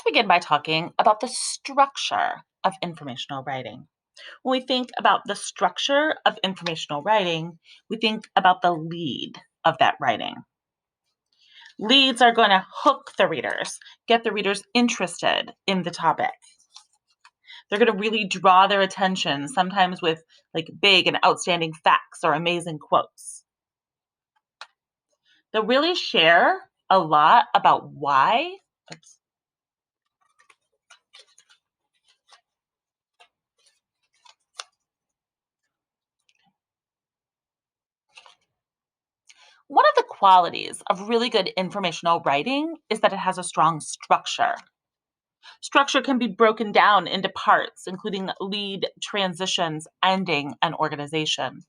Let's begin by talking about the structure of informational writing. When we think about the structure of informational writing, we think about the lead of that writing. Leads are going to hook the readers, get the readers interested in the topic. They're going to really draw their attention, sometimes with big and outstanding facts or amazing quotes. They'll really share a lot about why. One of the qualities of really good informational writing is that it has a strong structure. Structure can be broken down into parts, including lead, transitions, ending, and organization.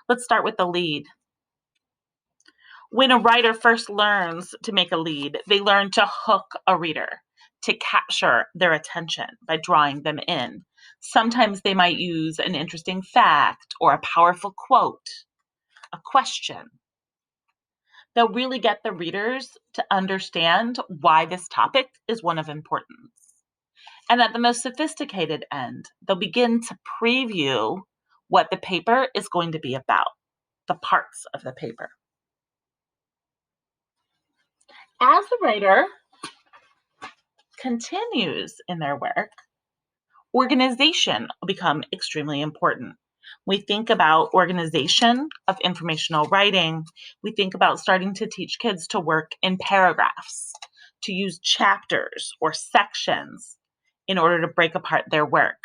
Let's start with the lead. When a writer first learns to make a lead, they learn to hook a reader, to capture their attention by drawing them in. Sometimes they might use an interesting fact or a powerful quote, a question. They'll really get the readers to understand why this topic is one of importance. And at the most sophisticated end, they'll begin to preview what the paper is going to be about, the parts of the paper. As the writer continues in their work, organization will become extremely important. We think about organization of informational writing. We think about starting to teach kids to work in paragraphs, to use chapters or sections in order to break apart their work.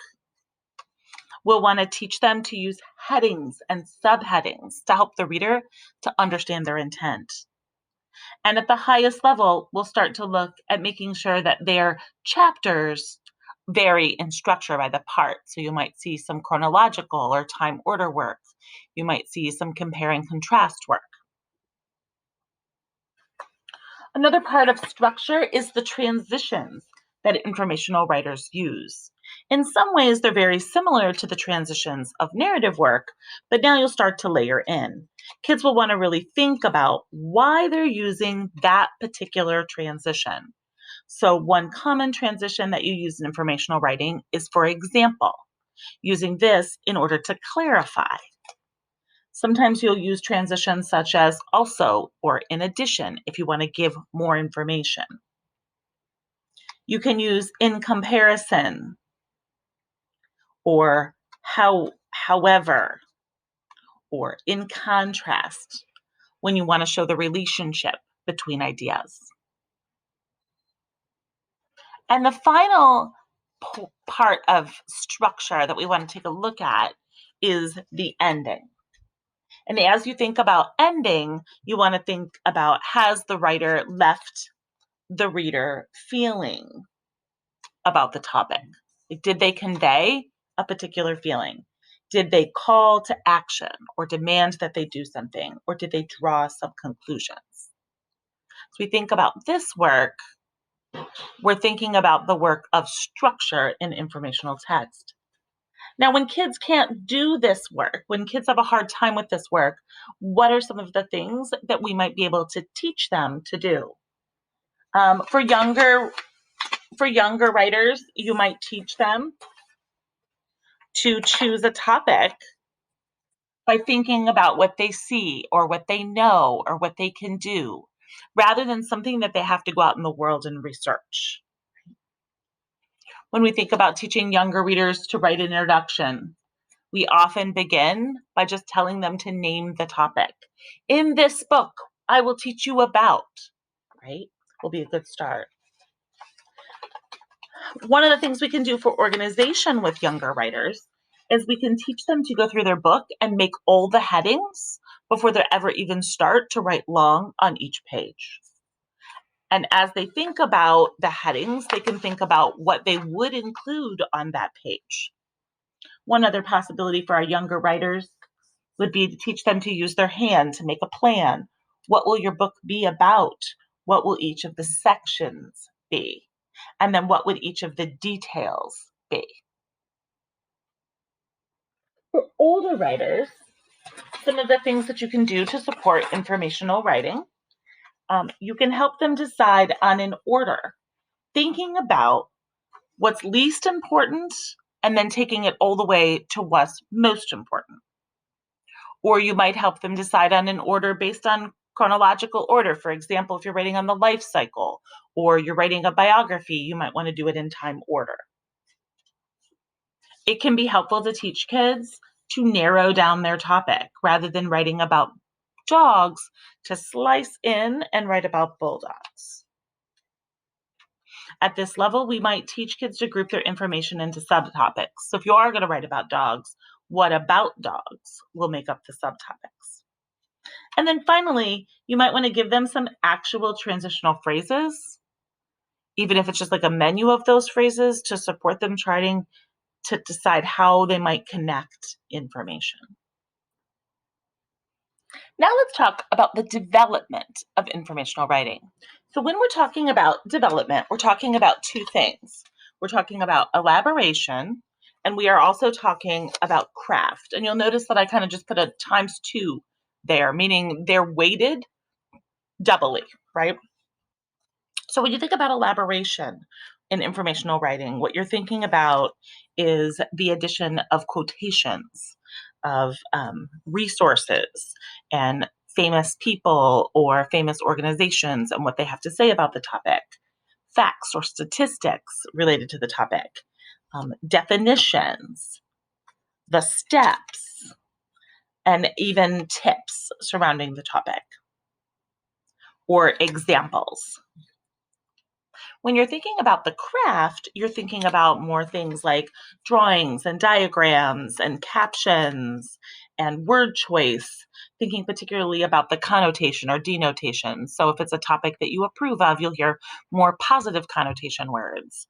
We'll want to teach them to use headings and subheadings to help the reader to understand their intent. And at the highest level, we'll start to look at making sure that their chapters vary in structure by the part. So you might see some chronological or time order work. You might see some compare and contrast work. Another part of structure is the transitions that informational writers use. In some ways, they're very similar to the transitions of narrative work, but now you'll start to layer in. Kids will want to really think about why they're using that particular transition. So one common transition that you use in informational writing is, for example, using this in order to clarify. Sometimes you'll use transitions such as also or in addition if you want to give more information. You can use in comparison or however or in contrast when you want to show the relationship between ideas. And the final part of structure that we want to take a look at is the ending. And as you think about ending, you want to think about, has the writer left the reader feeling about the topic? Did they convey a particular feeling? Did they call to action or demand that they do something? Or did they draw some conclusions? As we think about this work, we're thinking about the work of structure in informational text. Now, when kids can't do this work, when kids have a hard time with this work, what are some of the things that we might be able to teach them to do? For younger writers, you might teach them to choose a topic by thinking about what they see or what they know or what they can do, rather than something that they have to go out in the world and research. When we think about teaching younger readers to write an introduction, we often begin by just telling them to name the topic. In this book, I will teach you about, right? Will be a good start. One of the things we can do for organization with younger writers is we can teach them to go through their book and make all the headings before they ever even start to write long on each page. And as they think about the headings, they can think about what they would include on that page. One other possibility for our younger writers would be to teach them to use their hand to make a plan. What will your book be about? What will each of the sections be? And then what would each of the details be? For older writers, some of the things that you can do to support informational writing, you can help them decide on an order thinking about what's least important and then taking it all the way to what's most important. Or you might help them decide on an order based on chronological order. For example, if you're writing on the life cycle or you're writing a biography, you might want to do it in time order. It can be helpful to teach kids to narrow down their topic rather than writing about dogs, to slice in and write about bulldogs. At this level, we might teach kids to group their information into subtopics. So if you are going to write about dogs, what about dogs will make up the subtopics. And then finally, you might want to give them some actual transitional phrases, even if it's just like a menu of those phrases, to support them trying to decide how they might connect information. Now let's talk about the development of informational writing. So when we're talking about development, we're talking about two things. We're talking about elaboration, and we are also talking about craft. And you'll notice that I kind of just put a ×2 there, meaning they're weighted doubly, right? So when you think about elaboration in informational writing, what you're thinking about is the addition of quotations, of resources and famous people or famous organizations and what they have to say about the topic, facts or statistics related to the topic, definitions, the steps, and even tips surrounding the topic or examples. When you're thinking about the craft, you're thinking about more things like drawings and diagrams and captions and word choice, thinking particularly about the connotation or denotation. So if it's a topic that you approve of, you'll hear more positive connotation words.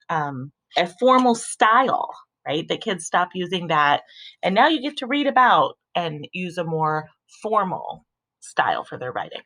A formal style, right? The kids stop using that. And now you get to read about and use a more formal style for their writing.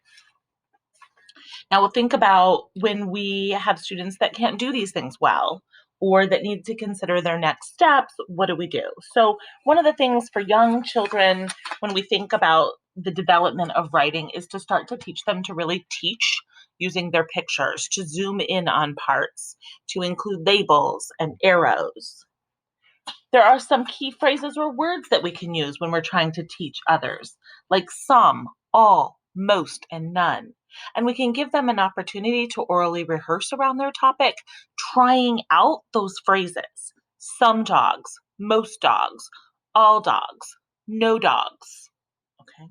Now we'll think about when we have students that can't do these things well or that need to consider their next steps, what do we do? So one of the things for young children when we think about the development of writing is to start to teach them to really teach using their pictures, to zoom in on parts, to include labels and arrows. There are some key phrases or words that we can use when we're trying to teach others, like some, all, most, and none. And we can give them an opportunity to orally rehearse around their topic, trying out those phrases. Some dogs, most dogs, all dogs, no dogs. Okay.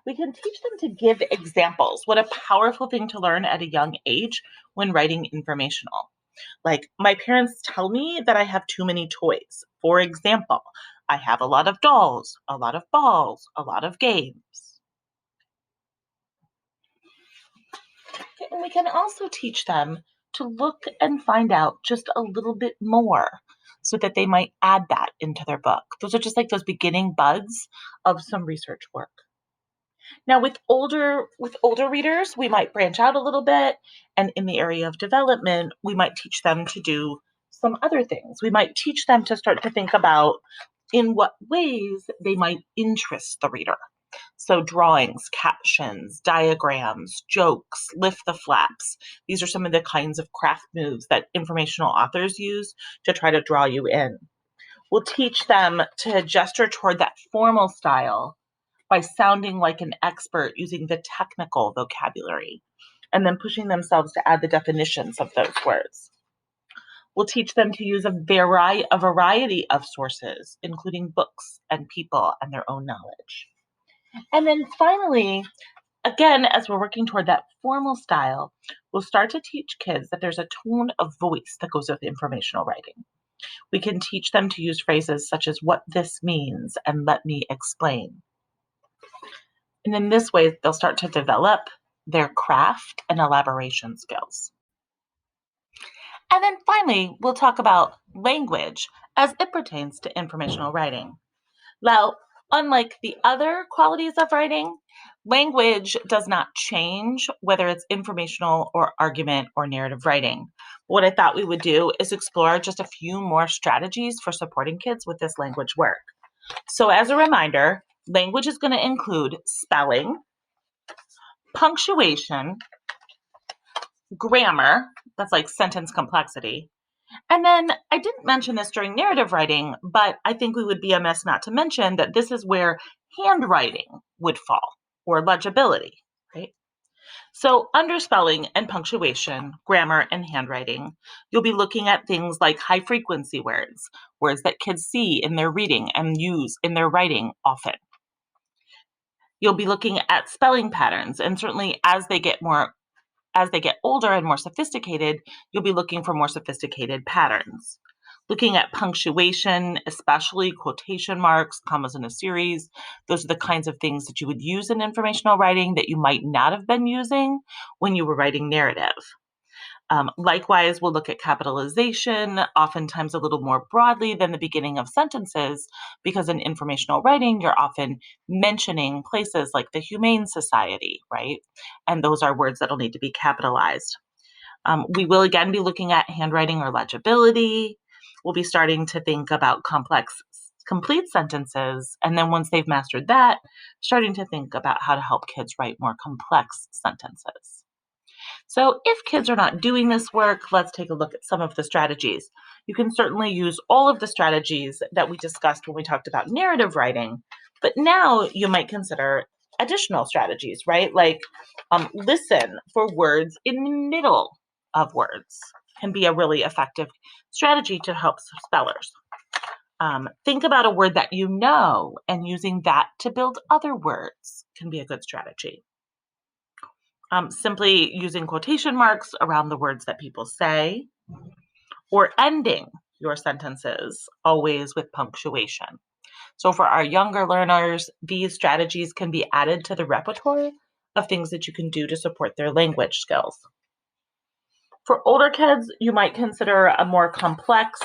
We can teach them to give examples. What a powerful thing to learn at a young age when writing informational. Like, my parents tell me that I have too many toys. For example, I have a lot of dolls, a lot of balls, a lot of games. Okay, and we can also teach them to look and find out just a little bit more so that they might add that into their book. Those are just like those beginning buds of some research work. Now with older readers, we might branch out a little bit, and in the area of development, we might teach them to do some other things. We might teach them to start to think about in what ways they might interest the reader. So drawings, captions, diagrams, jokes, lift the flaps. These are some of the kinds of craft moves that informational authors use to try to draw you in. We'll teach them to gesture toward that formal style by sounding like an expert using the technical vocabulary and then pushing themselves to add the definitions of those words. We'll teach them to use a variety of sources, including books and people and their own knowledge. And then finally, again, as we're working toward that formal style, we'll start to teach kids that there's a tone of voice that goes with informational writing. We can teach them to use phrases such as what this means and let me explain. And in this way, they'll start to develop their craft and elaboration skills. And then finally, we'll talk about language as it pertains to informational writing. Now, unlike the other qualities of writing, language does not change whether it's informational or argument or narrative writing. What I thought we would do is explore just a few more strategies for supporting kids with this language work. So as a reminder, language is going to include spelling, punctuation, grammar, That's like sentence complexity. And then I didn't mention this during narrative writing, but I think we would be amiss not to mention that this is where handwriting would fall, or legibility, right? So, under spelling and punctuation, grammar, and handwriting, you'll be looking at things like high frequency words, words that kids see in their reading and use in their writing often. You'll be looking at spelling patterns, and certainly as they get older and more sophisticated, you'll be looking for more sophisticated patterns. Looking at punctuation, especially quotation marks, commas in a series, those are the kinds of things that you would use in informational writing that you might not have been using when you were writing narrative. Likewise, we'll look at capitalization, oftentimes a little more broadly than the beginning of sentences, because in informational writing, you're often mentioning places like the Humane Society, right? And those are words that'll need to be capitalized. We will again be looking at handwriting or legibility. We'll be starting to think about complex, complete sentences. And then once they've mastered that, starting to think about how to help kids write more complex sentences. So, if kids are not doing this work, let's take a look at some of the strategies. You can certainly use all of the strategies that we discussed when we talked about narrative writing, but now you might consider additional strategies, right? Like listen for words in the middle of words can be a really effective strategy to help spellers. Think about a word that you know and using that to build other words can be a good strategy. Simply using quotation marks around the words that people say, or ending your sentences always with punctuation. So, for our younger learners, these strategies can be added to the repertoire of things that you can do to support their language skills. For older kids, you might consider a more complex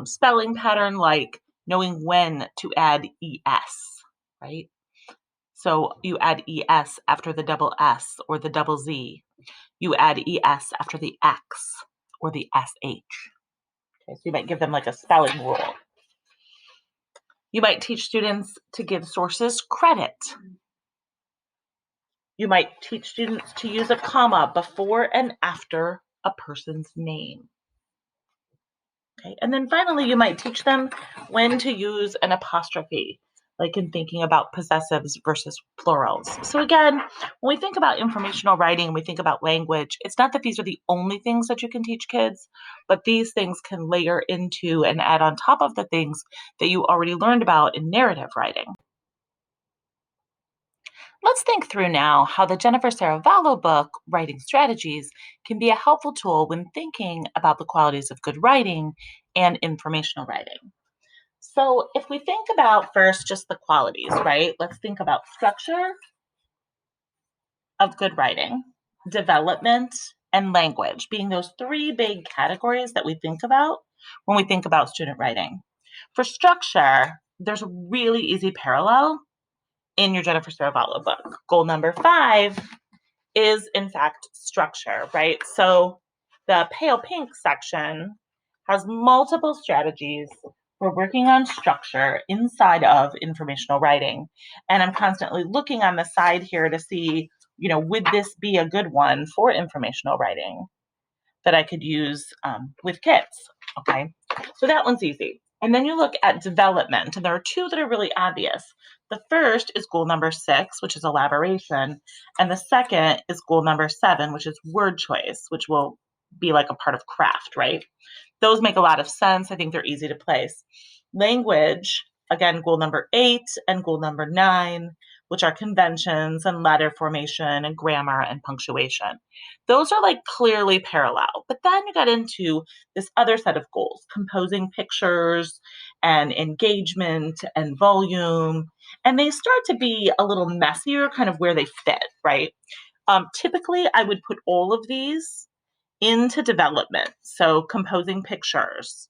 spelling pattern like knowing when to add ES, right? So you add ES after the double S or the double Z. You add ES after the X or the SH. Okay, so you might give them like a spelling rule. You might teach students to give sources credit. You might teach students to use a comma before and after a person's name. Okay, and then finally, you might teach them when to use an apostrophe, like in thinking about possessives versus plurals. So again, when we think about informational writing, we think about language, it's not that these are the only things that you can teach kids, but these things can layer into and add on top of the things that you already learned about in narrative writing. Let's think through now how the Jennifer Saravallo book, Writing Strategies, can be a helpful tool when thinking about the qualities of good writing and informational writing. So, if we think about first just the qualities, right? Let's think about structure of good writing, development, and language being those three big categories that we think about when we think about student writing. For structure, there's a really easy parallel in your Jennifer Saravallo book. Goal number 5 is in fact structure, right? So the pale pink section has multiple strategies for working on structure inside of informational writing. And I'm constantly looking on the side here to see, would this be a good one for informational writing that I could use with kids? Okay, so that one's easy. And then you look at development, and there are two that are really obvious. The first is goal number 6, which is elaboration. And the second is goal number 7, which is word choice, which will be like a part of craft, right? Those make a lot of sense. I think they're easy to place. Language, again, goal number 8 and goal number 9, which are conventions and letter formation and grammar and punctuation. Those are like clearly parallel. But then you got into this other set of goals, composing pictures and engagement and volume. And they start to be a little messier, kind of where they fit, right? Typically, I would put all of these into development. So, composing pictures,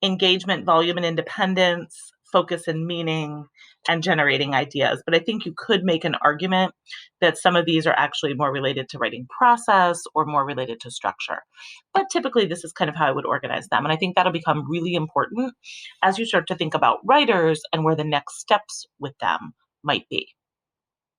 engagement, volume, and independence, focus and meaning, and generating ideas. But I think you could make an argument that some of these are actually more related to writing process or more related to structure. But typically, this is kind of how I would organize them. And I think that'll become really important as you start to think about writers and where the next steps with them might be.